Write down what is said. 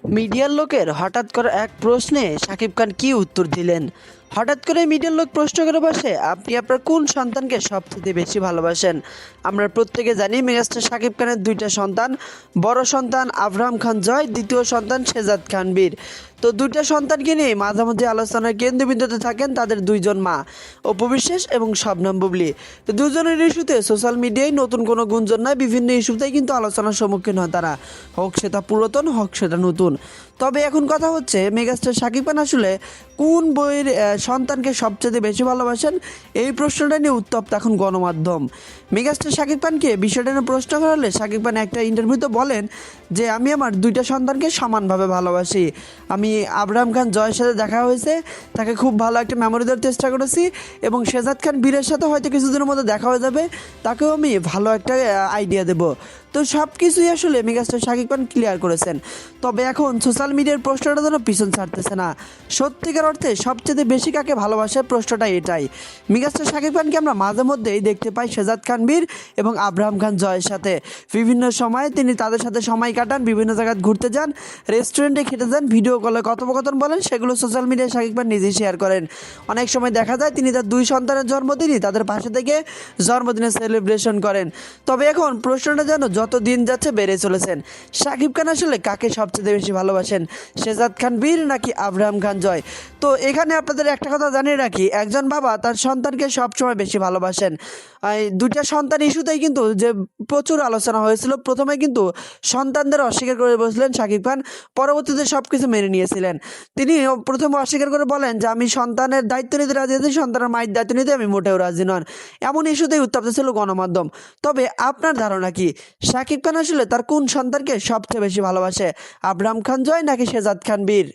মিডিয়ার লোকের হঠাৎ করে এক প্রশ্নে শাকিব খান কি উত্তর দিলেন? হঠাৎ করে মিডিয়ার লোক প্রশ্ন করে বসে, আপনি আপনার কোন সন্তানকে সবচেয়ে বেশি ভালোবাসেন? আমরা প্রত্যেকে জানি মেগাস্টার শাকিব খানের দুইটা সন্তান, বড় সন্তান আবরাম খান জয়, দ্বিতীয় সন্তান শেহজাদ খান বীর। তো দুইটা সন্তানকে নিয়ে মাঝামাঝি আলোচনার কেন্দ্রবিন্দুতে থাকেন তাদের দুইজন মা, অপু বিশ্বাস এবং শবনম বুবলি। তো দুজনের ইস্যুতে সোশ্যাল মিডিয়ায় নতুন কোনো গুঞ্জন নয়, বিভিন্ন ইস্যুতেই কিন্তু আলোচনার সম্মুখীন হয় তারা, হোক সেটা পুরাতন হোক সেটা নতুন। তবে এখন কথা হচ্ছে মেগাস্টার শাকিব খান আসলে কোন বইয়ের সন্তানকে সবচেয়ে বেশি ভালোবাসেন, এই প্রশ্নটা নিয়ে উত্তপ্ত এখন গণমাধ্যম। মেগাস্টার শাকিব খানকে বিষয়টা নিয়ে প্রশ্ন করা হলে শাকিব খান একটা ইন্টারভিউতে বলেন যে আমি আমার দুইটা সন্তানকে সমানভাবে ভালোবাসি। আমি আবরাম খান জয়ের সাথে দেখা হয়েছে, তাকে খুব ভালো একটা মেমোরি দেওয়ার চেষ্টা করেছি, এবং শেহজাদ খান বীরের সাথে হয়তো কিছুদিনের মধ্যে দেখা হয়ে যাবে, তাকেও আমি ভালো একটা আইডিয়া দেবো। তো সব কিছুই আসলে মেগাস্টার শাকিব খান ক্লিয়ার করেছেন। তবে এখন সোশ্যাল মিডিয়ার প্রশ্নটা যেন পিছন ছাড়তেছে না। সত্যিকার অর্থে সবচেয়ে বেশি কাকে ভালোবাসার প্রশ্নটা এটাই। মেগাস্টার শাকিব খানকে আমরা মাঝে মধ্যেই দেখতে পাই শেহজাদ খান বীর এবং আবরাম খান জয়ের সাথে। বিভিন্ন সময়ে তিনি তাদের সাথে সময় কাটান, বিভিন্ন জায়গায় ঘুরতে যান, রেস্টুরেন্টে খেতে যান, ভিডিও কলে কথোপকথন বলেন, সেগুলো সোশ্যাল মিডিয়ায় শাকিব খান নিজেই শেয়ার করেন। অনেক সময় দেখা যায় তিনি তার দুই সন্তানের জন্মদিনই তাদের পাশে থেকে জন্মদিনের সেলিব্রেশন করেন। তবে এখন প্রশ্নটা যেন যত দিন যাচ্ছে বেড়ে চলেছেন, শাকিব খান আসলে কাকে সবচেয়ে বেশি ভালোবাসেন, শেহজাদ খান বীর নাকি আবরাম খান জয়? তো এখানে আপনাদের একটা কথা জানিয়ে রাখি, একজন বাবা তার সন্তানকে সবসময় বেশি ভালোবাসেন। এই দুইটা সন্তান ইস্যুতেই কিন্তু যে প্রচুর আলোচনা হয়েছিল, প্রথমে কিন্তু সন্তানদের অস্বীকার করে বসলেন শাকিব খান, পরবর্তীতে সব কিছু মেনে নিয়েছিলেন। তিনি প্রথমে অস্বীকার করে বলেন যে আমি সন্তানের দায়িত্ব নিতে রাজি আছি, সন্তানের মায়ের দায়িত্ব নিতে আমি মোটেও রাজি নন। এমন ইস্যুতেই উত্তপ্ত ছিল গণমাধ্যম। তবে আপনার ধারণা কি, শাকিব খান আসলে তার কোন সন্তানকে সবচেয়ে বেশি ভালোবাসে, আবরাম খান জয় নাকি শেহজাদ খান বীর?